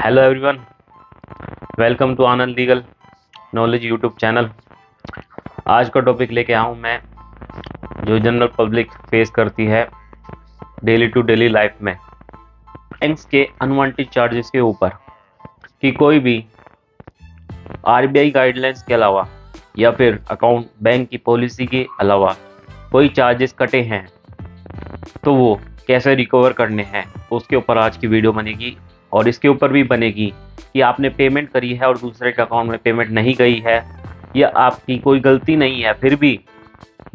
Hello everyone, welcome to Anand legal knowledge YouTube channel. आज का topic लेके आया हूँ मैं, जो जनरल पब्लिक फेस करती है डेली टू डेली लाइफ में, बैंक्स के अनवांटेड चार्जेस के ऊपर। कि कोई भी आरबीआई गाइडलाइंस के अलावा या फिर अकाउंट बैंक की पॉलिसी के अलावा कोई चार्जेस कटे हैं तो वो कैसे रिकवर करने हैं, उसके ऊपर आज की वीडियो बनेगी। और इसके ऊपर भी बनेगी कि आपने पेमेंट करी है और दूसरे के अकाउंट में पेमेंट नहीं गई है, या आपकी कोई गलती नहीं है फिर भी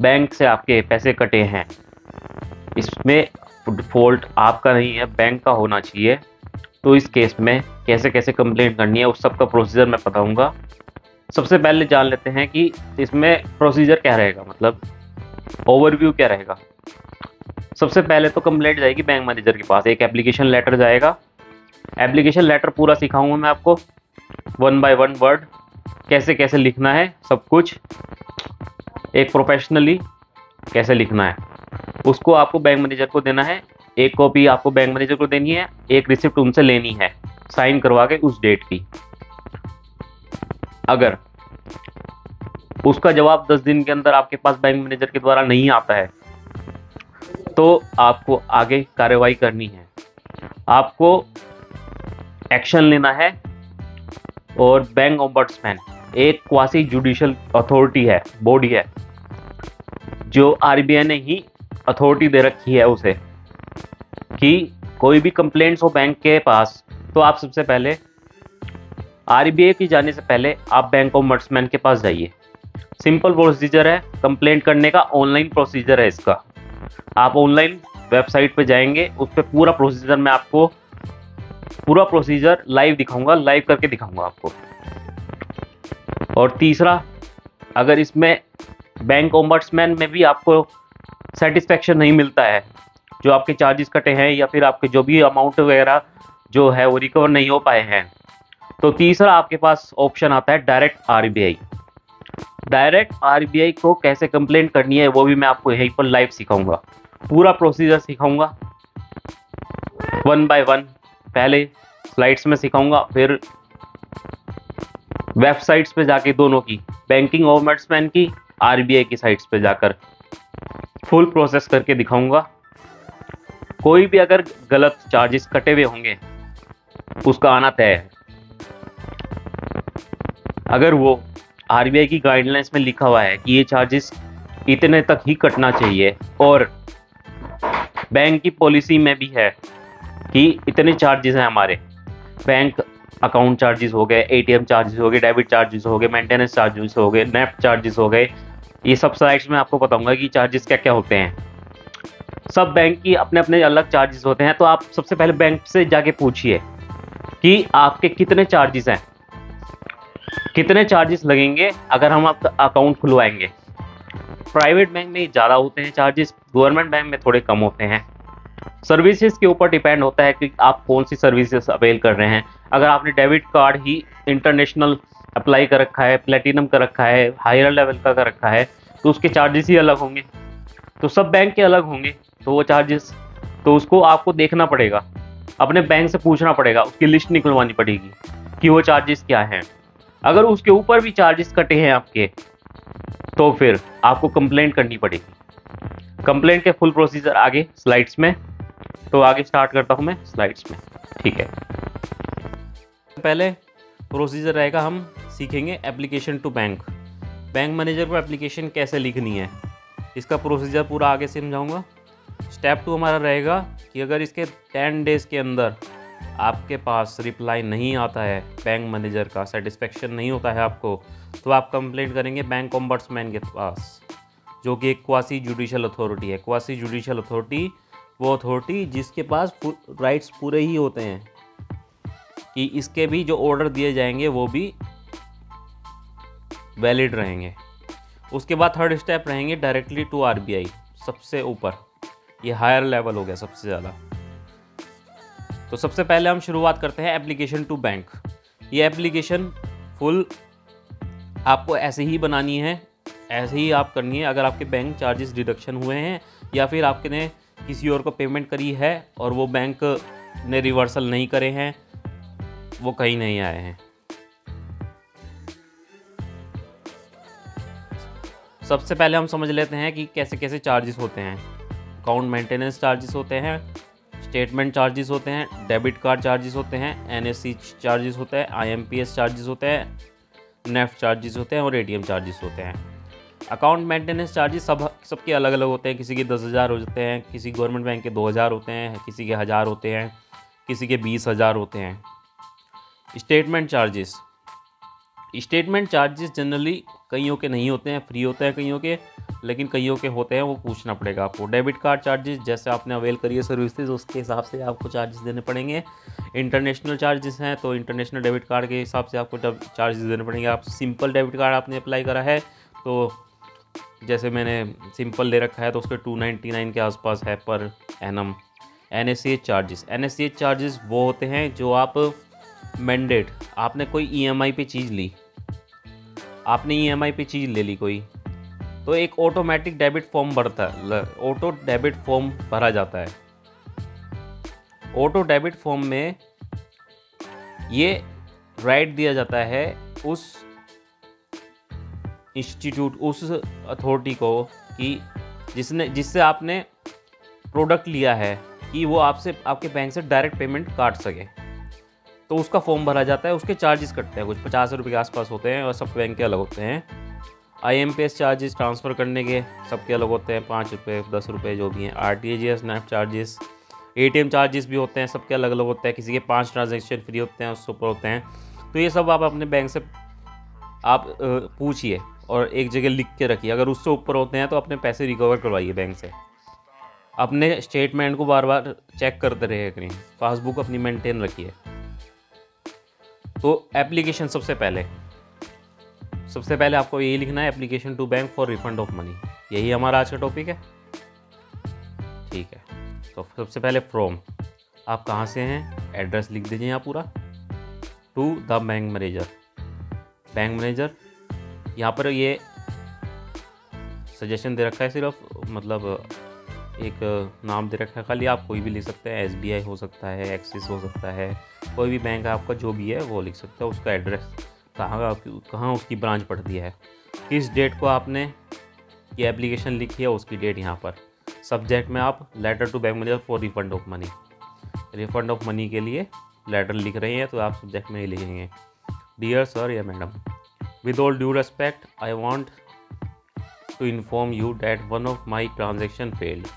बैंक से आपके पैसे कटे हैं। इसमें फॉल्ट आपका नहीं है, बैंक का होना चाहिए। तो इस केस में कैसे कैसे कंप्लेंट करनी है उस सब का प्रोसीजर मैं बताऊंगा। सबसे पहले जान लेते हैं कि इसमें प्रोसीजर क्या रहेगा, मतलब ओवरव्यू क्या रहेगा। सबसे पहले तो कंप्लेंट जाएगी बैंक मैनेजर के पास, एक एप्लीकेशन लेटर जाएगा। एप्लीकेशन लेटर पूरा सिखाऊंगा मैं आपको, 1 बाय 1 वर्ड कैसे कैसे लिखना है, सब कुछ एक प्रोफेशनली कैसे लिखना है। उसको आपको बैंक मैनेजर को देना है, एक कॉपी आपको बैंक मैनेजर को देनी है, एक रिसिप्ट उनसे लेनी है साइन करवा के उस डेट की। अगर उसका जवाब 10 दिन के अंदर आपके पास बैंक मैनेजर के द्वारा नहीं आता है तो आपको आगे कार्रवाई करनी है, आपको एक्शन लेना है। और बैंक ओम्बड्समैन एक क्वासी जुडिशियल अथॉरिटी है, बॉडी है, जो आरबीआई ने ही अथॉरिटी दे रखी है उसे कि कोई भी कंप्लेंट्स हो बैंक के पास तो आप सबसे पहले आरबीआई की जाने से पहले आप बैंक ओम्बड्समैन के पास जाइए। सिंपल प्रोसीजर है कंप्लेंट करने का, ऑनलाइन प्रोसीजर है इसका। आप ऑनलाइन वेबसाइट पे जाएंगे, उस पर पूरा प्रोसीजर मैं आपको पूरा प्रोसीजर लाइव दिखाऊंगा, लाइव करके दिखाऊंगा आपको। और तीसरा, अगर इसमें बैंक ओम्बड्समैन में भी आपको सेटिस्फेक्शन नहीं मिलता है, जो आपके चार्जेस कटे हैं या फिर आपके जो भी अमाउंट वगैरह जो है वो रिकवर नहीं हो पाए हैं, तो तीसरा आपके पास ऑप्शन आता है डायरेक्ट आरबीआई। डायरेक्ट आरबीआई को कैसे कंप्लेंट करनी है वो भी मैं आपको यहीं पर लाइव सिखाऊंगा, पूरा प्रोसीजर सिखाऊंगा 1 बाय 1। पहले स्लाइड्स में सिखाऊंगा, फिर वेबसाइट्स पे जाके दोनों की, बैंकिंग ओम्बड्समैन की, आरबीआई की साइट्स पे जाकर फुल प्रोसेस करके दिखाऊंगा। कोई भी अगर गलत चार्जेस कटे हुए होंगे उसका आना तय है। अगर वो आरबीआई की गाइडलाइंस में लिखा हुआ है कि ये चार्जेस इतने तक ही कटना चाहिए, और बैंक की पॉलिसी में भी है कि इतने चार्जेस हैं हमारे, बैंक अकाउंट चार्जेस हो गए, एटीएम चार्जेस हो गए, डेबिट चार्जेस हो गए, मेंटेनेंस चार्जेस हो गए, नेफ्ट चार्जेस हो गए, ये सब स्लाइड्स में आपको बताऊंगा कि चार्जेस क्या क्या होते हैं। सब बैंक की अपने अपने अलग चार्जेस होते हैं, तो आप सबसे पहले बैंक से जाके पूछिए कि आपके कितने चार्जेस हैं, कितने चार्जेस लगेंगे अगर हम आपका अकाउंट खुलवाएंगे। प्राइवेट बैंक में ज़्यादा होते हैं चार्जेस, गवर्नमेंट बैंक में थोड़े कम होते हैं। सर्विसेज के ऊपर डिपेंड होता है कि आप कौन सी सर्विसेज अवेल कर रहे हैं। अगर आपने डेबिट कार्ड ही इंटरनेशनल अप्लाई कर रखा है, प्लेटिनम कर रखा है, हायर लेवल का कर रखा है, तो उसके चार्जेस ही अलग होंगे। तो सब बैंक के अलग होंगे, तो वो चार्जेस तो उसको आपको देखना पड़ेगा, अपने बैंक से पूछना पड़ेगा, उसकी लिस्ट निकलवानी पड़ेगी कि वो चार्जेस क्या हैं। अगर उसके ऊपर भी चार्जेस कटे हैं आपके तो फिर आपको कंप्लेंट करनी पड़ेगी। कंप्लेंट के फुल प्रोसीजर आगे स्लाइड्स में, तो आगे स्टार्ट करता हूं मैं स्लाइड्स में, ठीक है। पहले प्रोसीजर रहेगा, हम सीखेंगे application to bank. Bank manager को एप्लीकेशन कैसे लिखनी है, इसका प्रोसीजर पूरा आगे समझाऊंगा। स्टेप 2 हमारा रहेगा कि अगर इसके 10 डेज़ के अंदर आपके पास रिप्लाई नहीं आता है, बैंक मैनेजर का सेटिस्फेक्शन नहीं होता है आपको, तो आप कंप्लेंट करेंगे बैंक ओम्बड्समैन के पास, जो कि एक क्वासी जुडिशियल अथॉरिटी है। क्वासी जुडिशियल अथॉरिटी वो अथॉरिटी जिसके पास राइट्स पूरे ही होते हैं कि इसके भी जो ऑर्डर दिए जाएंगे वो भी वैलिड रहेंगे। उसके बाद थर्ड स्टेप रहेंगे डायरेक्टली टू आरबीआई, सबसे ऊपर, ये हायर लेवल हो गया सबसे ज़्यादा। तो सबसे पहले हम शुरुआत करते हैं एप्लीकेशन टू बैंक। ये एप्लीकेशन फुल आपको ऐसे ही बनानी है, ऐसे ही आप करनी है। अगर आपके बैंक चार्जेस डिडक्शन हुए हैं या फिर आपने किसी और को पेमेंट करी है और वो बैंक ने रिवर्सल नहीं करे हैं, वो कहीं नहीं आए हैं। सबसे पहले हम समझ लेते हैं कि कैसे कैसे चार्जेस होते हैं। अकाउंट मेंटेनेंस चार्जेस होते हैं, स्टेटमेंट चार्जेस होते हैं, डेबिट कार्ड चार्जेस होते हैं, एनएससी चार्जेस होते हैं, आईएमपीएस चार्जेस होते हैं, नेफ्ट चार्जेस होते हैं और एटीएम चार्जेस होते हैं। अकाउंट मेंटेनेंस चार्जेस सबके अलग अलग होते हैं। किसी के 10,000 होते हैं, किसी गवर्नमेंट बैंक के 2,000 होते हैं, किसी के 1,000 होते हैं, किसी के 20,000 होते हैं। स्टेटमेंट चार्जेस जनरली कईयों के नहीं होते हैं, फ्री होते हैं कईयों के, लेकिन कईयों के होते हैं, वो पूछना पड़ेगा आपको। डेबिट कार्ड चार्जेस जैसे आपने अवेल करी है सर्विसेज, उसके हिसाब से आपको चार्जेस देने पड़ेंगे। इंटरनेशनल चार्जेस हैं तो इंटरनेशनल डेबिट कार्ड के हिसाब से आपको चार्जेस देने पड़ेंगे। आप सिंपल डेबिट कार्ड आपने अप्लाई करा है तो जैसे मैंने सिंपल ले रखा है तो उसके 299 के आसपास है पर एनम। एनएससीएच चार्जेस वो होते हैं जो आप मैंडेट, आपने कोई ईएमआई पे चीज़ ली, आपने ईएमआई पे चीज़ ले ली कोई, तो एक automatic debit form auto debit form भरा जाता है। ऑटो डेबिट फॉर्म में ये राइट दिया जाता है उस इंस्टीट्यूट, उस अथॉरिटी को कि जिससे आपने प्रोडक्ट लिया है, कि वो आपसे आपके बैंक से डायरेक्ट पेमेंट काट सके, तो उसका फॉर्म भरा जाता है। उसके चार्जेस कटते हैं, कुछ 50 रुपये के आसपास होते हैं और सब बैंक के अलग होते हैं। आईएमपीएस चार्जेस ट्रांसफ़र करने के सबके अलग होते हैं, 5 रुपये 10 रुपये जो भी हैं। RTGS NEFT charges, ATM charges भी होते हैं, सबके अलग अलग होते हैं। किसी के 5 ट्रांजेक्शन फ्री होते हैं, उससे ऊपर होते हैं। तो ये सब आप अपने बैंक से आप पूछिए और एक जगह लिख के रखिए। अगर उससे ऊपर होते हैं तो अपने पैसे रिकवर करवाइए बैंक से। अपने स्टेटमेंट को बार बार चेक करते रहिए करें, पासबुक अपनी मेंटेन रखिए। तो एप्लीकेशन सबसे पहले आपको यही लिखना है, application to bank for refund of money. यही हमारा आज का टॉपिक है, ठीक है। तो सबसे पहले फ्रॉम, आप कहाँ से हैं, एड्रेस लिख दीजिए यहाँ पूरा। टू द बैंक मैनेजर, यहाँ पर ये सजेशन दे रखा है सिर्फ, मतलब एक नाम दे रखा है खाली, आप कोई भी लिख सकते हैं। एसबीआई हो सकता है, एक्सिस हो सकता है, कोई भी बैंक है आपका जो भी है वो लिख सकते हैं। उसका एड्रेस कहाँ उसकी ब्रांच पड़ती है, किस डेट को आपने ये एप्लीकेशन लिखी है उसकी डेट यहाँ पर। सब्जेक्ट में आप letter to bank manager for refund of money, refund of money के लिए लेटर लिख रहे हैं तो आप सब्जेक्ट में ही लिखेंगे डियर सर या madam, with all due respect I want to inform you that one of my transaction failed.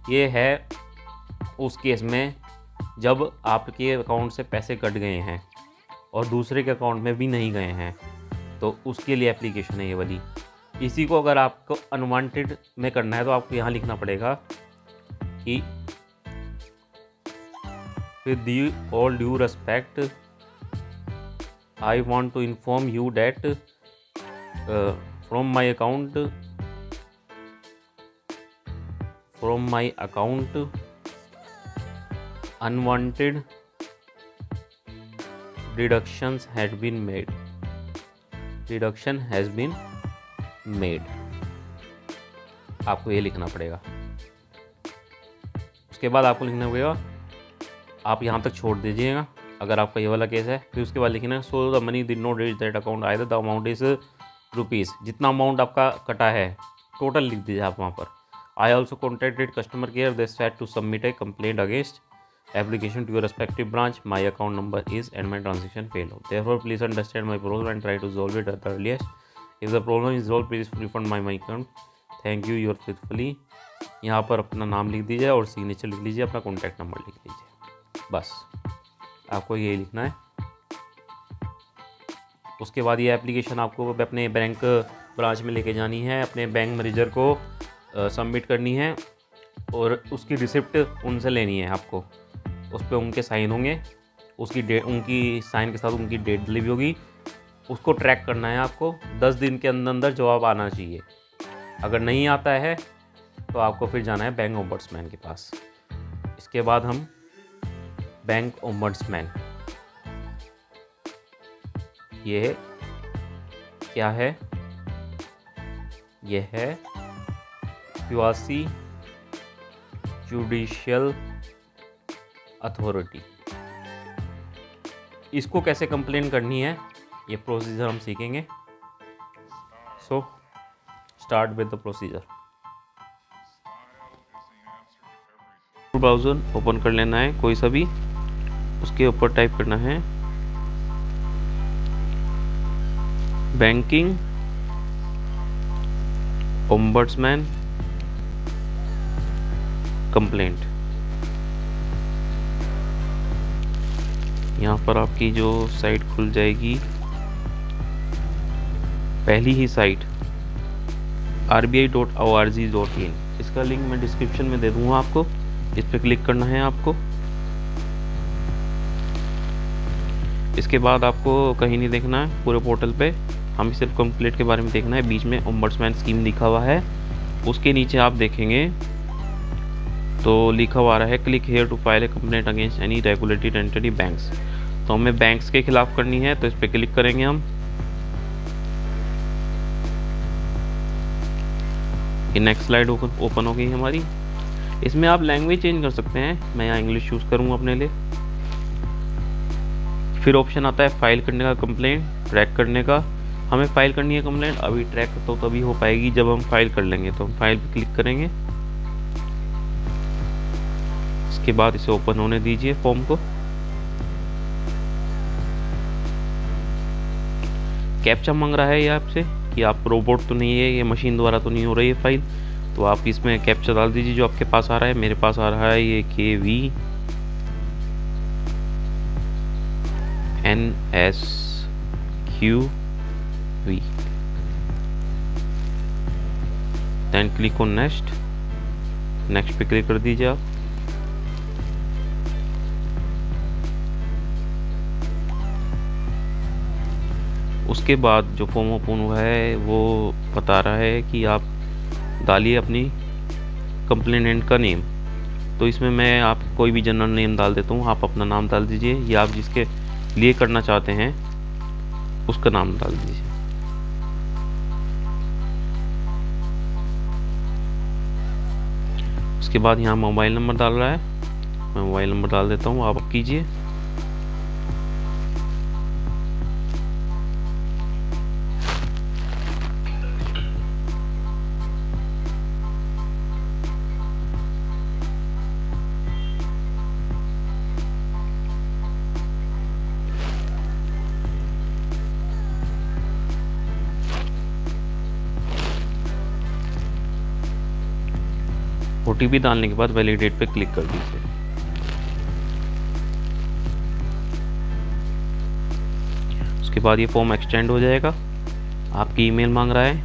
ये है उस केस में जब आपके अकाउंट से पैसे कट गए हैं और दूसरे के अकाउंट में भी नहीं गए हैं, तो उसके लिए एप्लीकेशन है ये वाली। इसी को अगर आपको अनवांटेड में करना है तो आपको यहाँ लिखना पड़ेगा कि with all due respect I want to inform you that from my account unwanted deduction has been made। आपको ये लिखना पड़ेगा। उसके बाद आपको लिखना पड़ेगा, आप यहाँ तक छोड़ दीजिएगा अगर आपका ये वाला केस है। फिर उसके बाद लिखना so the money did not reach that account either the amount is rupees. जितना अमाउंट आपका कटा है टोटल लिख दीजिए आप वहाँ पर। I also contacted customer care, they said to submit a complaint against application to your respective branch, my account number is and my transaction failed, therefore please understand my problem and try to solve it at the earliest, if the problem is solved please refund my account, thank you your faithfully। यहाँ पर अपना नाम लिख दीजिए और signature लिख लीजिए, अपना कॉन्टैक्ट नंबर लिख लीजिए, बस आपको यही लिखना है। उसके बाद ये एप्लीकेशन आपको अपने बैंक ब्रांच में लेके जानी है, अपने बैंक मैनेजर को सबमिट करनी है और उसकी रिसिप्ट उनसे लेनी है आपको। उस पर उनके साइन होंगे, उसकी डेट, उनकी साइन के साथ उनकी डेट डली हुई होगी। उसको ट्रैक करना है आपको। 10 दिन के अंदर अंदर जवाब आना चाहिए। अगर नहीं आता है तो आपको फिर जाना है बैंक ओम्बड्समैन के पास। इसके बाद हम बैंक ओम्बड्समैन, ये क्या है, ये है क्वासी जुडिशियल अथॉरिटी। इसको कैसे कंप्लेन करनी है ये प्रोसीजर हम सीखेंगे। So start with the procedure. Browser open कर लेना है कोई सा भी, उसके ऊपर टाइप करना है बैंकिंग ओम्बड्समैन कंप्लेंट। यहाँ पर आपकी जो साइट खुल जाएगी, पहली ही साइट rbi.org.in, इसका लिंक मैं डिस्क्रिप्शन में दे दूंगा आपको। इस पर क्लिक करना है आपको। इसके बाद आपको कहीं नहीं देखना है पूरे पोर्टल पे, हमें सिर्फ कंप्लेंट के बारे में देखना है। बीच में ओम्बड्समैन स्कीम लिखा हुआ है, उसके नीचे आप देखेंगे तो लिखा हुआ है click here to file a complaint against any regulated entity banks. तो हमें बैंक्स के खिलाफ करनी है, तो इस पर क्लिक करेंगे हम। ये नेक्स्ट स्लाइड ओपन हो गई हमारी। इसमें आप लैंग्वेज चेंज कर सकते हैं, मैं यहाँ इंग्लिश चूज़ करूँगा अपने लिए। फिर ऑप्शन आता है फाइल करने का कंप्लेंट, ट्रैक करने का। हमें फाइल करनी है कंप्लेंट, अभी ट्रैक तो तभी हो पाएगी जब हम फाइल कर लेंगे। तो हम फाइल पे क्लिक करेंगे, इसके बाद इसे ओपन होने दीजिए फॉर्म को। कैप्चा मांग रहा है ये आपसे कि आप रोबोट तो नहीं है, ये मशीन द्वारा तो नहीं हो रही है फाइल, तो आप इसमें कैप्चा डाल दीजिए जो आपके पास आ रहा है। मेरे पास आ रहा है ये KVNSQV। Then click on next, next पे क्लिक कर दीजिए आप। उसके बाद जो फॉर्म ओपन हुआ है वो बता रहा है कि आप डालिए अपनी कंप्लेनेंट का नेम। तो इसमें मैं आप कोई भी जनरल नेम डाल देता हूँ, आप अपना नाम डाल दीजिए, या आप जिसके लिए करना चाहते हैं उसका नाम डाल दीजिए। उसके बाद यहाँ मोबाइल नंबर डाल रहा है, मैं मोबाइल नंबर डाल देता हूँ, आप कीजिए। OTP डालने के बाद वैलिडेट पे क्लिक कर दीजिए। उसके बाद ये फॉर्म एक्सटेंड हो जाएगा। आपकी ईमेल मांग रहा है,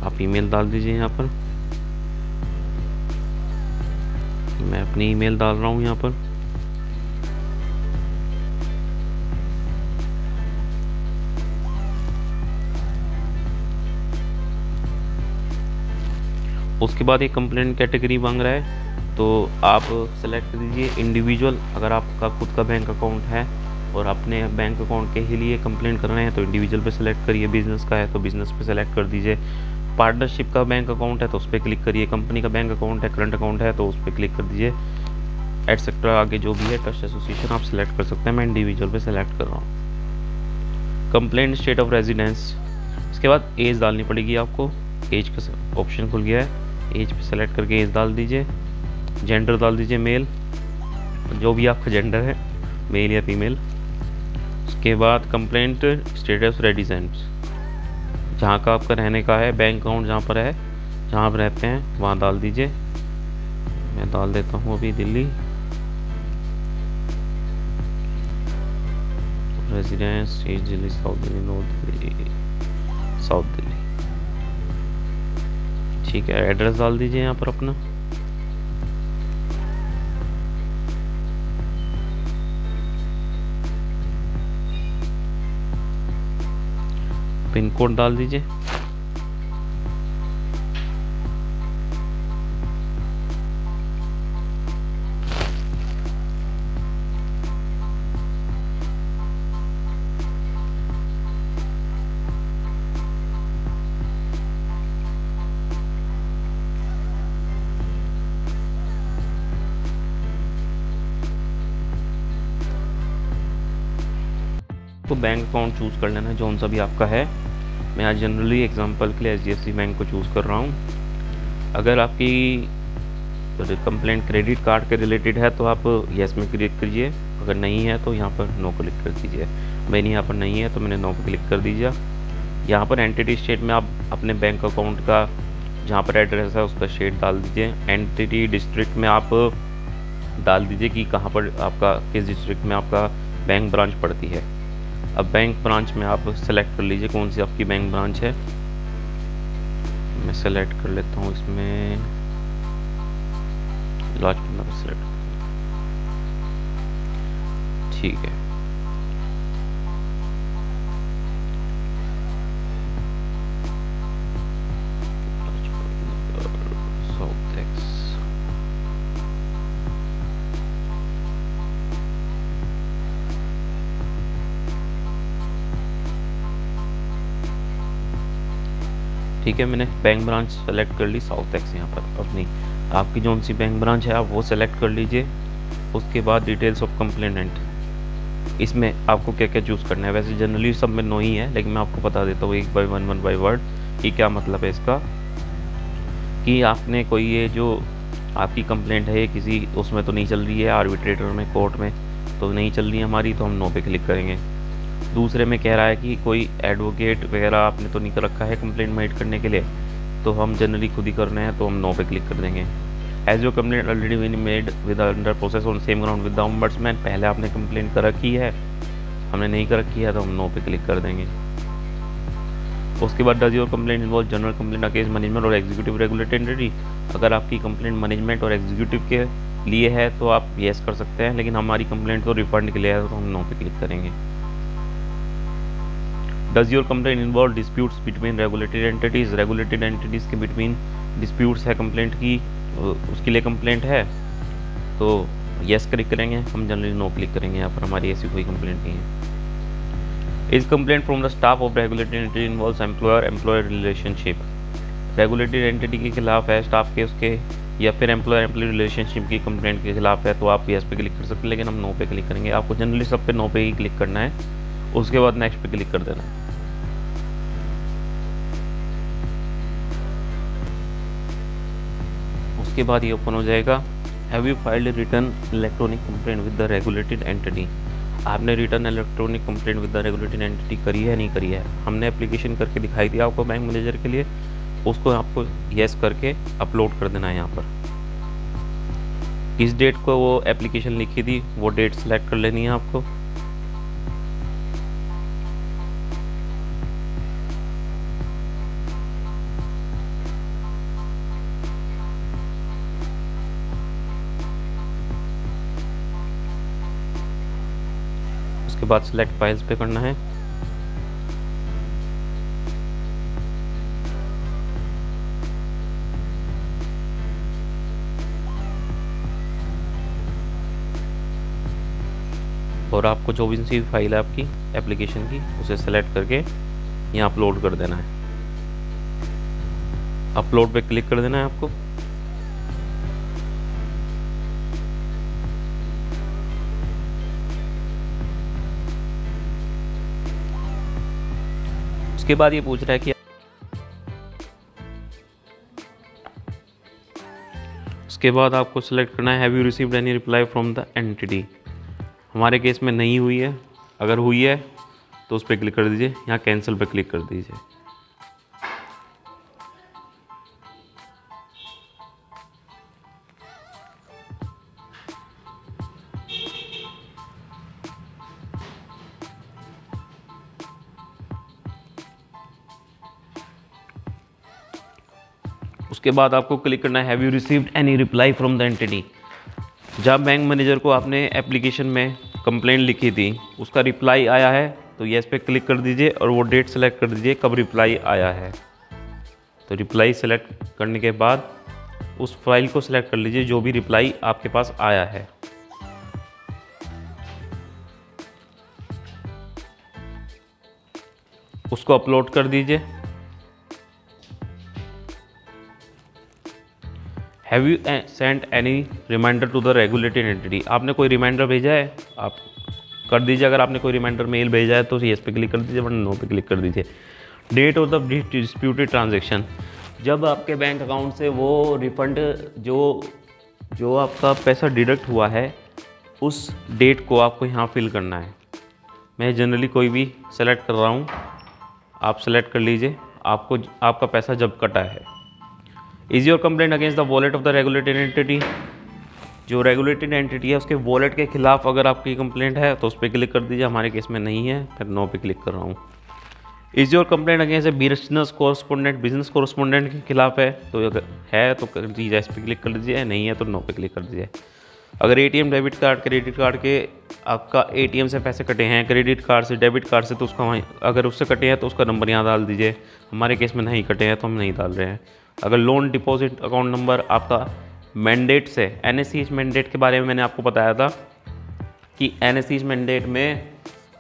आप ईमेल डाल दीजिए यहाँ पर। मैं अपनी ईमेल डाल रहा हूँ यहाँ पर। उसके बाद एक कंप्लेंट कैटेगरी मांग रहा है, तो आप सेलेक्ट दीजिए इंडिविजुअल। अगर आपका खुद का बैंक अकाउंट है और अपने बैंक अकाउंट के ही लिए कंप्लेंट कर रहे हैं तो इंडिविजुअल पे सेलेक्ट करिए। बिजनेस का है तो बिजनेस पे सेलेक्ट कर दीजिए। पार्टनरशिप का बैंक अकाउंट है तो उस पर क्लिक करिए। कंपनी का बैंक अकाउंट है, करंट अकाउंट है तो उस पर क्लिक कर दीजिए। एटसेट्रा आगे जो भी है, ट्रस्ट एसोसिएशन आप सेलेक्ट कर सकते हैं। मैं इंडिविजुअल पे सेलेक्ट कर रहा हूँ। कंप्लेंट स्टेट ऑफ रेजिडेंस, इसके बाद एज डालनी पड़ेगी आपको। एज का ऑप्शन खुल गया है, एज पे सेलेक्ट करके एज डाल दीजिए। जेंडर डाल दीजिए मेल, जो भी आपका जेंडर है, मेल या फीमेल। उसके बाद कंप्लेंट स्टेटस रेजिडेंस, जहाँ का आपका रहने का है, बैंक अकाउंट जहाँ पर है, जहाँ आप रहते हैं वहाँ डाल दीजिए। मैं डाल देता हूँ अभी Delhi. Residence east Delhi, south Delhi, north Delhi, south Delhi. ठीक है, एड्रेस डाल दीजिए यहाँ पर अपना। पिन कोड डाल दीजिए। आपको बैंक अकाउंट चूज़ कर लेना है जो सा भी आपका है। मैं आज जनरली एग्जांपल के लिए HDFC बैंक को चूज़ कर रहा हूँ। अगर आपकी कंप्लेंट क्रेडिट कार्ड के रिलेटेड है तो आप येस में क्लिक कीजिए, अगर नहीं है तो यहाँ पर नो क्लिक कर दीजिए। मैंने यहाँ पर नहीं है तो मैंने नो पर क्लिक कर दीजिए। यहाँ पर एंटिटी स्टेट में आप अपने बैंक अकाउंट का जहाँ पर एड्रेस है उसका स्टेट डाल दीजिए। एंटिटी डिस्ट्रिक्ट में आप डाल दीजिए कि कहाँ पर आपका, किस डिस्ट्रिक्ट में आपका बैंक ब्रांच पड़ती है। अब बैंक ब्रांच में आप सेलेक्ट कर लीजिए कौन सी आपकी बैंक ब्रांच है। मैं सेलेक्ट कर लेता हूँ इसमें लाजपत नगर सेलेक्ट, ठीक है। ठीक है, मैंने बैंक ब्रांच सेलेक्ट कर ली साउथ एक्स यहाँ पर अपनी। आपकी जो सी बैंक ब्रांच है आप वो सेलेक्ट कर लीजिए। उसके बाद डिटेल्स ऑफ कंप्लेनेंट, इसमें आपको क्या क्या चूज़ करना है। वैसे जनरली सब में नो ही है, लेकिन मैं आपको बता देता हूँ एक बाय वन बाय वर्ड कि क्या मतलब है इसका। कि आपने कोई ये जो आपकी कंप्लेंट है किसी उसमें तो नहीं चल रही है, आर्बिट्रेटर में, कोर्ट में तो नहीं चल रही है हमारी, तो हम नो पे क्लिक करेंगे। दूसरे में कह रहा है कि कोई एडवोकेट वगैरह आपने तो नहीं कर रखा है कंप्लेंट मेड करने के लिए, तो हम जनरली खुद ही कर रहे हैं तो हम नो पे क्लिक कर देंगे। As your complaint already been made with under process on same ground with the ombudsman, पहले आपने कंप्लेंट कर रखी है, हमने नहीं कर रखी है तो हम नो पे क्लिक कर देंगे। उसके बाद does your complaint involve general complaint against management और एग्जीक्यूटिव रेगुलेटरी एंटिटी, अगर आपकी कंप्लेंट मैनेजमेंट और एग्जीक्यूटिव के लिए है तो आप येस कर सकते हैं, लेकिन हमारी कंप्लेंट तो रिफंड के लिए है तो हम नो पे क्लिक करेंगे। Does your complaint involve disputes between regulated entities, regulated entities के बिटवीन डिस्प्यूट्स है कंप्लेंट की, उसके लिए कंप्लेंट है तो येस क्लिक करेंगे, हम जनरली नो क्लिक करेंगे, यहाँ पर हमारी ऐसी कोई कंप्लेंट नहीं है। Is complaint from the staff of regulated entity involves employer employer relationship, regulated entity के खिलाफ है, स्टाफ के उसके या फिर एम्प्लॉयर एम्प्लॉय रिलेशनशिप की कंप्लेंट के खिलाफ है तो आप येस पे क्लिक कर सकते हैं, लेकिन हम नो पे क्लिक करेंगे। आपको जनरली सब पे नो पे ही क्लिक करना है, उसके बाद नेक्स्ट पे क्लिक कर देना है। उसके बाद ये ओपन हो जाएगा। Have you filed return electronic complaint with the regulated entity, आपने return electronic complaint with the regulated entity करी है नहीं करी है। हमने एप्लीकेशन करके दिखाई दिया आपको बैंक मैनेजर के लिए, उसको आपको येस करके अपलोड कर देना है। यहाँ पर किस डेट को वो एप्लीकेशन लिखी थी वो डेट सेलेक्ट कर लेनी है आपको। उसके बाद सिलेक्ट फाइल्स पे करना है। और आपको जो भी सी फाइल है आपकी एप्लीकेशन की उसे सेलेक्ट करके यहाँ अपलोड कर देना है। अपलोड पे क्लिक कर देना है आपको। उसके बाद ये पूछ रहा है कि उसके बाद आपको सिलेक्ट करना है have you received any reply from the entity. हमारे केस में नहीं हुई है, अगर हुई है तो उस पर क्लिक कर दीजिए, यहाँ कैंसिल पे क्लिक कर दीजिए। उसके बाद आपको क्लिक करना है have you received any reply from the entity. जब बैंक मैनेजर को आपने एप्लीकेशन में कंप्लेंट लिखी थी उसका रिप्लाई आया है तो येस पे क्लिक कर दीजिए और वो डेट सेलेक्ट कर दीजिए कब रिप्लाई आया है। तो रिप्लाई सेलेक्ट करने के बाद उस फाइल को सिलेक्ट कर लीजिए जो भी रिप्लाई आपके पास आया है। उसको अपलोड कर दीजिए। Have you sent any reminder to the regulated entity, आपने कोई रिमाइंडर भेजा है आप कर दीजिए। अगर आपने कोई रिमाइंडर मेल भेजा है तो येस पे क्लिक कर दीजिए, वरना नो पे क्लिक कर दीजिए। Date of the disputed transaction, जब आपके बैंक अकाउंट से वो रिफंड जो आपका पैसा डिडक्ट हुआ है उस डेट को आपको यहाँ फिल करना है। मैं जनरली कोई भी सेलेक्ट कर रहा हूँ, आप सेलेक्ट कर लीजिए आपको आपका पैसा जब कटा है। Is your complaint against the wallet of the regulated entity, जो रेगुलेटेड एंटिटी है उसके वॉलेट के खिलाफ अगर आपकी कंप्लेंट है तो उस पर क्लिक कर दीजिए। हमारे केस में नहीं है, फिर नो पे क्लिक कर रहा हूँ। Is your complaint against a business correspondent के खिलाफ है, तो अगर है तो कर दीजिए, इस पर क्लिक कर दीजिए, नहीं है तो नो पे क्लिक कर दीजिए। अगर ATM debit card credit card के आपका एटीएम से पैसे कटे हैं, क्रेडिट कार्ड से डेबिट कार्ड से, तो उसका वहीं अगर उससे कटे हैं तो उसका नंबर यहाँ डाल दीजिए। हमारे केस में नहीं कटे हैं तो हम नहीं डाल रहे हैं। अगर लोन डिपॉजिट अकाउंट नंबर आपका मैंडेट से, एनएससीएच मैंडेट के बारे में मैंने आपको बताया था कि एनएससीएच मैंडेट में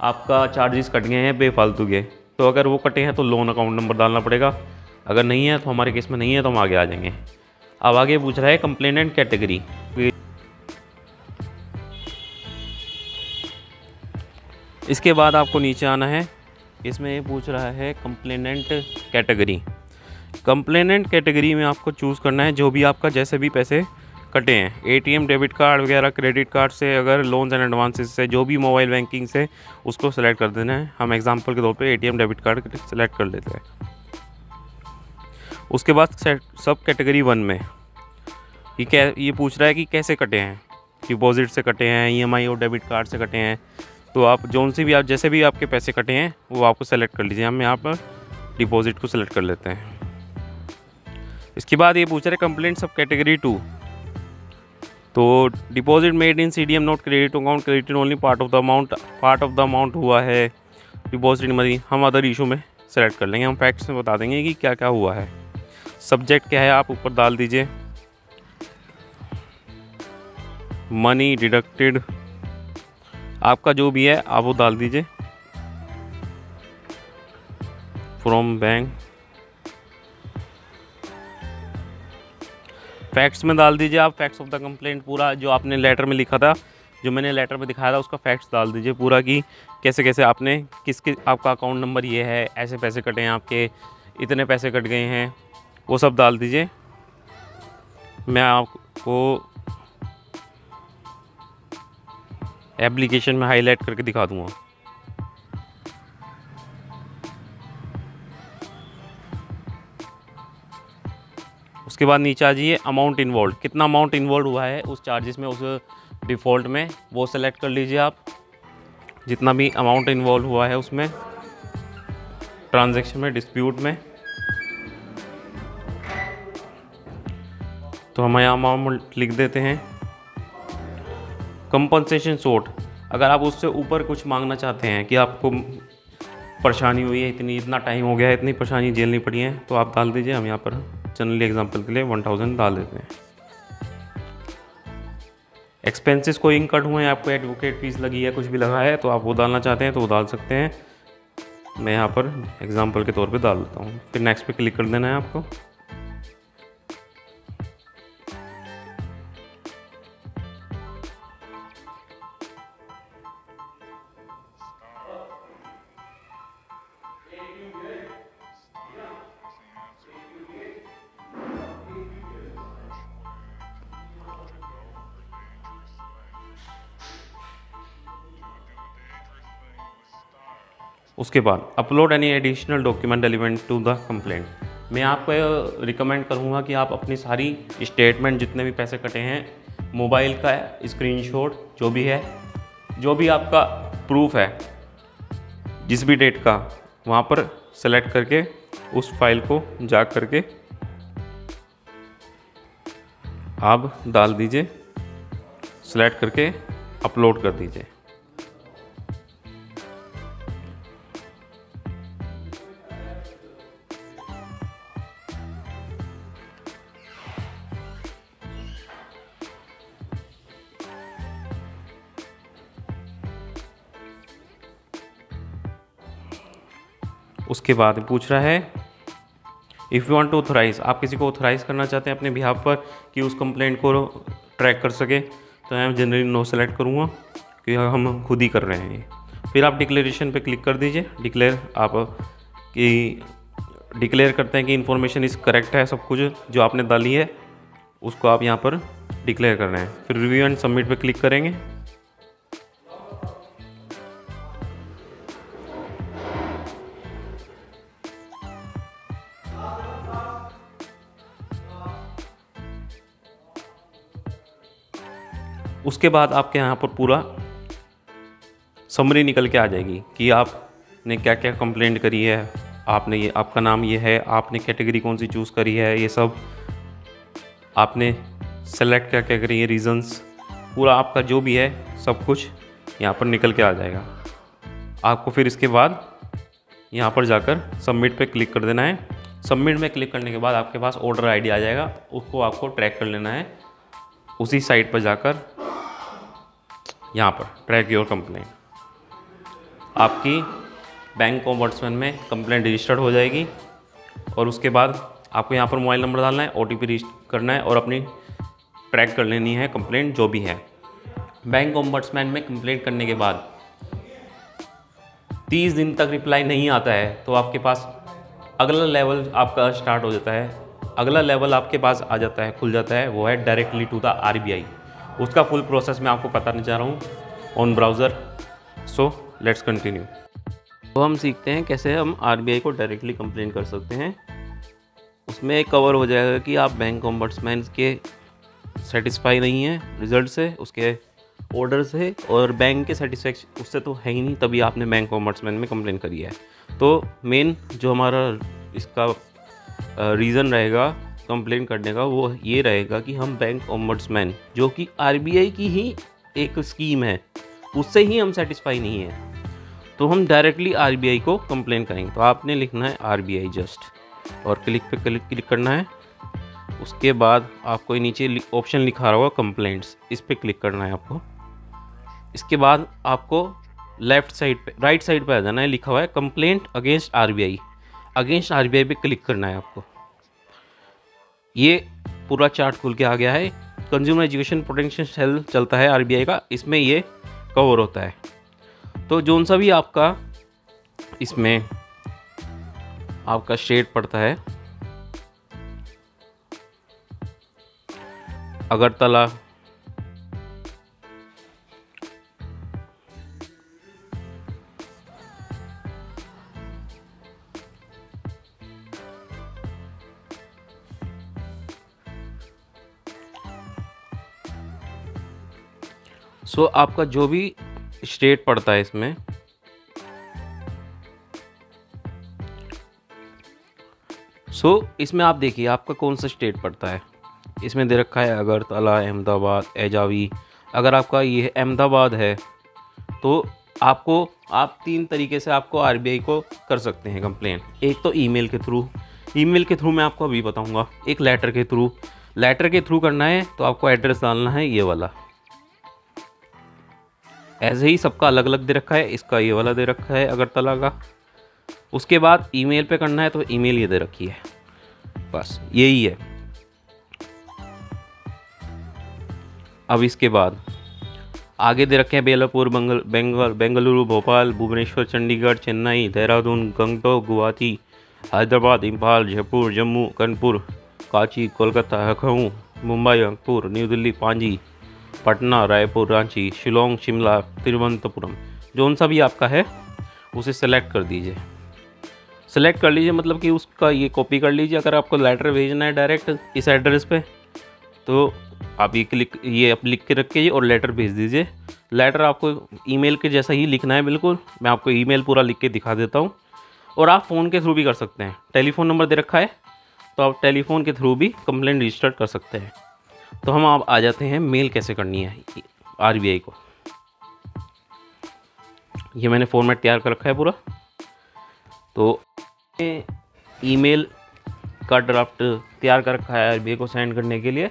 आपका चार्जेस कट गए हैं बेफालतू के, तो अगर वो कटे हैं तो लोन अकाउंट नंबर डालना पड़ेगा। अगर नहीं है तो हमारे केस में नहीं है तो हम आगे आ जाएंगे। अब आगे पूछ रहा है कंप्लेनेंट कैटेगरी। इसके बाद आपको नीचे आना है, इसमें ये पूछ रहा है कंप्लेनेंट कैटेगरी। कंप्लेनेंट कैटेगरी में आपको चूज़ करना है जो भी आपका जैसे भी पैसे कटे हैं, एटीएम डेबिट कार्ड वगैरह, क्रेडिट कार्ड से, अगर लोन्स एंड एडवांसेस से, जो भी मोबाइल बैंकिंग से, उसको सेलेक्ट कर देना है। हम एग्जांपल के तौर पे एटीएम डेबिट कार्ड सेलेक्ट कर लेते हैं। उसके बाद सब कैटेगरी 1 में ये पूछ रहा है कि कैसे कटे हैं, डिपॉजिट से कटे हैं, ईएमआई और डेबिट कार्ड से कटे हैं। तो आप जौन सी भी आप जैसे भी आपके पैसे कटे हैं वो आपको सेलेक्ट कर लीजिए। हम यहाँ पर डिपॉजिट को सेलेक्ट कर लेते हैं। इसके बाद ये पूछ रहे हैं कंप्लेंट सब कैटेगरी 2। तो deposit made in CDM note credit account credited only part of the amount हुआ है डिपॉजिट मनी, हम अदर इशू में सेलेक्ट कर लेंगे। हम फैक्ट्स में बता देंगे कि क्या क्या हुआ है। सब्जेक्ट क्या है आप ऊपर डाल दीजिए, मनी डिडक्टेड आपका जो भी है आप वो डाल दीजिए, फ्रॉम बैंक। फैक्ट्स में डाल दीजिए आप फैक्ट्स ऑफ द कंप्लेंट, पूरा जो आपने लेटर में लिखा था, जो मैंने लेटर में दिखाया था उसका फैक्ट्स डाल दीजिए पूरा, कि कैसे कैसे आपने किसके, आपका अकाउंट नंबर ये है, ऐसे पैसे कटे हैं आपके, इतने पैसे कट गए हैं, वो सब डाल दीजिए। मैं आपको एप्लीकेशन में हाईलाइट करके दिखा दूंगा। उसके बाद नीचे आ जाइए, अमाउंट इन्वॉल्व, कितना अमाउंट इन्वॉल्व हुआ है उस चार्जेस में, उस डिफ़ॉल्ट में, वो सेलेक्ट कर लीजिए आप। जितना भी अमाउंट इन्वॉल्व हुआ है उसमें, ट्रांजैक्शन में, डिस्प्यूट में, तो हम यहाँ अमाउंट लिख देते हैं। कंपनसेशन सोट, अगर आप उससे ऊपर कुछ मांगना चाहते हैं कि आपको परेशानी हुई है, इतना टाइम हो गया है, इतनी परेशानी झेलनी पड़ी है, तो आप डाल दीजिए। हम यहाँ पर जनरली एग्जांपल के लिए 1000 डाल देते हैं। एक्सपेंसेस कोई इनकट हुए हैं, आपको एडवोकेट फीस लगी है, कुछ भी लगा है, तो आप वो डालना चाहते हैं तो वो डाल सकते हैं। मैं यहाँ पर एग्जांपल के तौर पे डाल देता हूँ, फिर नेक्स्ट पे क्लिक कर देना है आपको। उसके बाद upload any additional document element to the complaint. मैं आपको रिकमेंड करूँगा कि आप अपनी सारी स्टेटमेंट, जितने भी पैसे कटे हैं, मोबाइल का स्क्रीनशॉट, जो भी है, जो भी आपका प्रूफ है जिस भी डेट का, वहाँ पर सेलेक्ट करके उस फाइल को जा करके आप डाल दीजिए, सेलेक्ट करके अपलोड कर दीजिए। उसके बाद पूछ रहा है if you want to authorise, आप किसी को ऑथराइज़ करना चाहते हैं अपने बिहाफ पर कि उस कंप्लेंट को ट्रैक कर सके, तो मैं जनरली नो सेलेक्ट करूँगा। कि हम खुद ही कर रहे हैं। फिर आप डिक्लेरेशन पे क्लिक कर दीजिए। डिक्लेयर आप कि डिक्लेयर करते हैं कि इन्फॉर्मेशन इस करेक्ट है, सब कुछ जो आपने डाली है उसको आप यहाँ पर डिक्लेयर कर रहे हैं। फिर रिव्यू एंड सबमिट पे क्लिक करेंगे। उसके बाद आपके यहाँ पर पूरा समरी निकल के आ जाएगी कि आपने क्या क्या कंप्लेंट करी है, आपने ये आपका नाम ये है, आपने कैटेगरी कौन सी चूज़ करी है, ये सब आपने सेलेक्ट क्या क्या करी है, रीजंस, पूरा आपका जो भी है सब कुछ यहाँ पर निकल के आ जाएगा। आपको फिर इसके बाद यहाँ पर जाकर सबमिट पे क्लिक कर देना है। सबमिट में क्लिक करने के बाद आपके पास ऑर्डर आईडी आ जाएगा, उसको आपको ट्रैक कर लेना है। उसी साइट पर जाकर यहाँ पर ट्रैक योर कंप्लेंट, आपकी बैंक ऑम्बड्समैन में कंप्लेंट रजिस्टर्ड हो जाएगी। और उसके बाद आपको यहाँ पर मोबाइल नंबर डालना है, OTP रजिस्टर करना है और अपनी ट्रैक कर लेनी है कंप्लेंट जो भी है। बैंक ऑम्बड्समैन में कंप्लेंट करने के बाद 30 दिन तक रिप्लाई नहीं आता है तो आपके पास अगला लेवल आपका स्टार्ट हो जाता है। अगला लेवल आपके पास आ जाता है, खुल जाता है, वो है डायरेक्टली टू द RBI। उसका फुल प्रोसेस मैं आपको बताने जा रहा हूँ on browser. So let's continue. तो हम सीखते हैं कैसे हम RBI को डायरेक्टली कंप्लेंट कर सकते हैं। उसमें कवर हो जाएगा कि आप बैंक ऑम्बड्समैन के सेटिस्फाई नहीं हैं रिज़ल्ट से, उसके ऑर्डर से, और बैंक के सेटिस्फैक्शन उससे तो है ही नहीं, तभी आपने बैंक ऑम्बड्समैन में कंप्लेंट करी है। तो मेन जो हमारा इसका रीज़न रहेगा कंप्लेंट करने का वो ये रहेगा कि हम बैंक ऑम्बड्समैन जो कि RBI की ही एक स्कीम है उससे ही हम सेटिस्फाई नहीं है, तो हम डायरेक्टली RBI को कंप्लेन करेंगे। तो आपने लिखना है RBI जस्ट और क्लिक पे क्लिक करना है। उसके बाद आपको नीचे ऑप्शन लिखा होगा कंप्लेंट्स, इस पर क्लिक करना है आपको। इसके बाद आपको लेफ़्ट साइड पे राइट साइड पे आ जाना है, लिखा हुआ है complaint against RBI। Against RBI पे क्लिक करना है आपको। ये पूरा चार्ट खुल के आ गया है। कंज्यूमर एजुकेशन प्रोटेक्शन सेल चलता है RBI का, इसमें ये कवर होता है। तो जोन सा भी आपका इसमें आपका स्टेट पड़ता है, अगरतला, सो आपका जो भी स्टेट पड़ता है इसमें, इसमें आप देखिए आपका कौन सा स्टेट पड़ता है। इसमें दे रखा है अगरतला, अहमदाबाद, एजावी। अगर आपका ये अहमदाबाद है तो आप 3 तरीके से आपको RBI को कर सकते हैं कंप्लेंट। एक तो ईमेल के थ्रू मैं आपको अभी बताऊंगा। एक लेटर के थ्रू करना है तो आपको एड्रेस डालना है ये वाला। ऐसे ही सबका अलग अलग दे रखा है, इसका ये वाला दे रखा है अगरतला का। उसके बाद ईमेल पे करना है तो ईमेल ये दे रखी है, बस यही है। अब इसके बाद आगे दे रखे हैं बेलापुर, बेंगलुरु, भोपाल, भुवनेश्वर, चंडीगढ़, चेन्नई, देहरादून, गंगटोक, गुवाहाटी, हैदराबाद, इम्फाल, जयपुर, जम्मू, कानपुर, कांची, कोलकाता, लखनऊ, मुंबई, अंकपुर, न्यू दिल्ली, पांजी, पटना, रायपुर, रांची, शिलोंग, शिमला, तिरुवनंतपुरम। जोन सा भी आपका है उसे सेलेक्ट कर दीजिए। सेलेक्ट कर लीजिए मतलब कि उसका ये कॉपी कर लीजिए। अगर आपको लेटर भेजना है डायरेक्ट इस एड्रेस पे तो आप ये आप लिख के रखिए और लेटर भेज दीजिए। लेटर आपको ईमेल के जैसा ही लिखना है बिल्कुल। मैं आपको ईमेल पूरा लिख के दिखा देता हूँ। और आप फ़ोन के थ्रू भी कर सकते हैं, टेलीफोन नंबर दे रखा है तो आप टेलीफोन के थ्रू भी कंप्लेंट रजिस्टर कर सकते हैं। तो हम आप आ जाते हैं मेल कैसे करनी है RBI को। ये मैंने फॉर्मेट तैयार कर रखा है पूरा। तो ईमेल का ड्राफ्ट तैयार कर रखा है RBI को सेंड करने के लिए।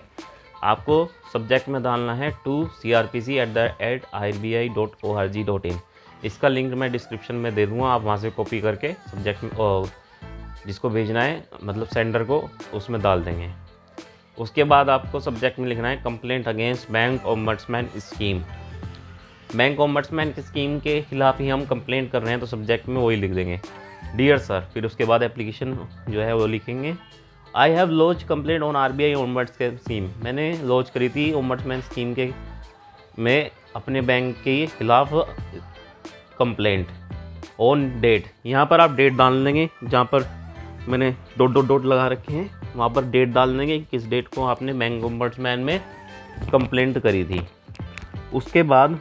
आपको सब्जेक्ट में डालना है to crpc@rbi.org.in। इसका लिंक मैं डिस्क्रिप्शन में दे दूँगा, आप वहाँ से कॉपी करके सब्जेक्ट में जिसको भेजना है मतलब सेंडर को उसमें डाल देंगे। उसके बाद आपको सब्जेक्ट में लिखना है complaint against bank ombudsman scheme. Bank ombudsman की स्कीम के खिलाफ ही हम कंप्लेंट कर रहे हैं, तो सब्जेक्ट में वही लिख देंगे डियर सर। फिर उसके बाद एप्लीकेशन जो है वो लिखेंगे I have launch complaint on RBI ombudsman scheme. मैंने लॉन्च करी थी ऑम्बड्समैन स्कीम के में अपने बैंक के खिलाफ कंप्लेंट ऑन डेट। यहाँ पर आप डेट डाल देंगे, जहाँ पर मैंने डॉट लगा रखे हैं वहाँ पर डेट डाल देंगे कि किस डेट को आपने बैंक ऑम्बड्समैन में कंप्लेंट करी थी। उसके बाद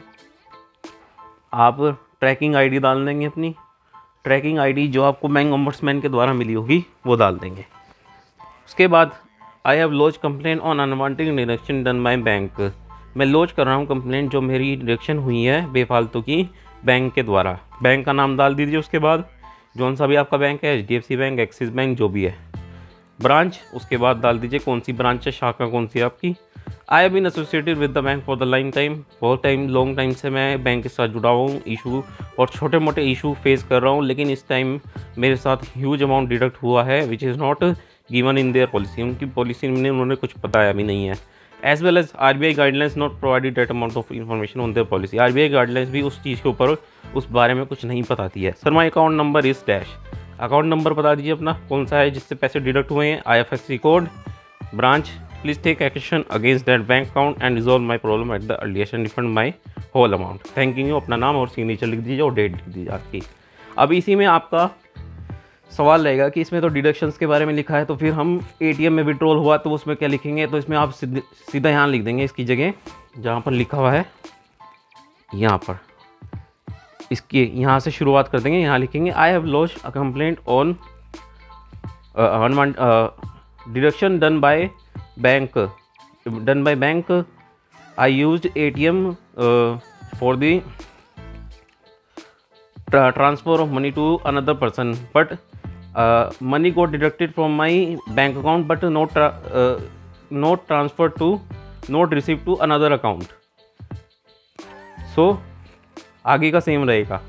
आप ट्रैकिंग आईडी डाल देंगे, अपनी ट्रैकिंग आईडी जो आपको बैंक ऑम्बड्समैन के द्वारा मिली होगी वो डाल देंगे। उसके बाद I have launch complaint on unwanted deduction done by bank. मैं लॉन्च कर रहा हूँ कंप्लेंट जो मेरी डिडक्शन हुई है बेफालतू की बैंक के द्वारा। बैंक का नाम डाल दीजिए, उसके बाद जौन सा भी आपका बैंक है, HDFC बैंक, एक्सिस बैंक, जो भी है, ब्रांच, उसके बाद डाल दीजिए कौन सी ब्रांच है, शाखा कौन सी है आपकी। I have been associated with the bank for the line time. बहुत लॉन्ग टाइम से मैं बैंक के साथ जुड़ा हुआ हूँ, इशू और छोटे मोटे इशू फेस कर रहा हूँ, लेकिन इस टाइम मेरे साथ ह्यूज अमाउंट डिडक्ट हुआ है which is not given in their policy. उनकी पॉलिसी में उन्होंने कुछ बताया भी नहीं है। As well as RBI guidelines not provided that amount of information on their policy. RBI guidelines भी उस चीज़ के ऊपर उस बारे में कुछ नहीं बताती है। सर माई अकाउंट नंबर इस डैश, अकाउंट नंबर बता दीजिए अपना कौन सा है जिससे पैसे डिडक्ट हुए हैं, IFSC code, branch, please take action against that bank account and resolve my problem at the earliest and refund my whole amount. Thank you. अपना नाम और सिग्नेचर लिख दीजिए और डेट लिख दीजिए आपकी। अब इसी में आपका सवाल रहेगा कि इसमें तो डिडक्शंस के बारे में लिखा है, तो फिर हम ATM में विड्रॉल हुआ तो उसमें क्या लिखेंगे। तो इसमें आप सीधा यहाँ लिख देंगे, इसकी जगह जहाँ पर लिखा हुआ है यहाँ पर, इसके यहाँ से शुरुआत कर देंगे। यहाँ लिखेंगे I have launch a complaint on deduction done by bank I used ATM for the transfer of money to another person, but money got deducted from my bank account but not transferred to, not received to another account. So आगे का same रहेगा।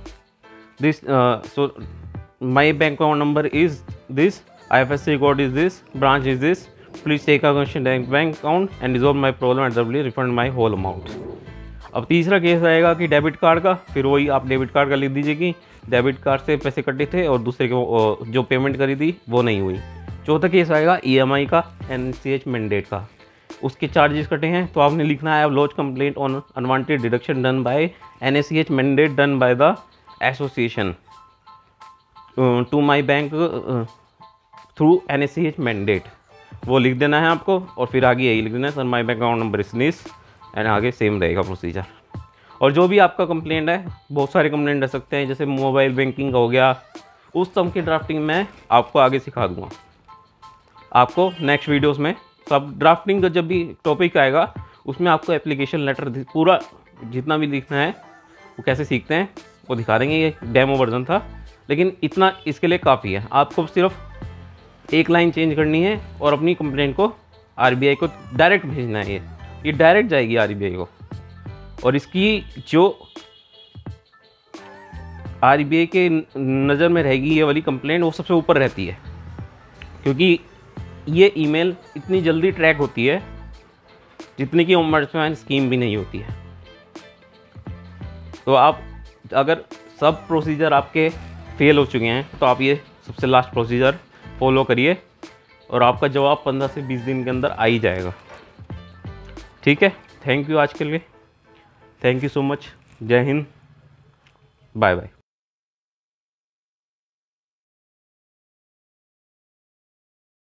This so my bank account number is this, IFSC code is this, branch is this, please take action bank account and resolve my problem and doubly refund my whole amount. अब तीसरा case आएगा कि debit card का, फिर वही आप debit card का लिख दीजिए कि डेबिट कार्ड से पैसे कटे थे और दूसरे को जो पेमेंट करी थी वो नहीं हुई। चौथा केस आएगा EMI का, NACH मैंडेट का, उसके चार्जेस कटे हैं, तो आपने लिखना है launch complaint on unwanted deduction done by NACH mandate done by the association to my bank through NACH mandate, वो लिख देना है आपको। और फिर आगे यही लिख देना है sir my bank account number इस दिस, एंड आगे सेम रहेगा प्रोसीजर। और जो भी आपका कंप्लेंट है, बहुत सारे कंप्लेंट रह सकते हैं, जैसे मोबाइल बैंकिंग का हो गया, उस सब की ड्राफ्टिंग मैं आपको आगे सिखा दूंगा आपको नेक्स्ट वीडियोस में। सब ड्राफ्टिंग का जब भी टॉपिक आएगा उसमें आपको एप्लीकेशन लेटर पूरा जितना भी लिखना है वो कैसे सीखते हैं वो दिखा देंगे। ये डेमो वर्जन था, लेकिन इतना इसके लिए काफ़ी है। आपको सिर्फ एक लाइन चेंज करनी है और अपनी कंप्लेंट को RBI को डायरेक्ट भेजना है। ये डायरेक्ट जाएगी RBI को, और इसकी जो RBI के नज़र में रहेगी ये वाली कंप्लेंट, वो सबसे ऊपर रहती है, क्योंकि ये ईमेल इतनी जल्दी ट्रैक होती है जितनी कि ऑम्बड्समैन स्कीम भी नहीं होती है। तो आप अगर सब प्रोसीजर आपके फेल हो चुके हैं तो आप ये सबसे लास्ट प्रोसीजर फॉलो करिए और आपका जवाब 15 से 20 दिन के अंदर आ ही जाएगा। ठीक है, थैंक यू आज के लिए, थैंक यू सो मच, जय हिंद, बाय बाय।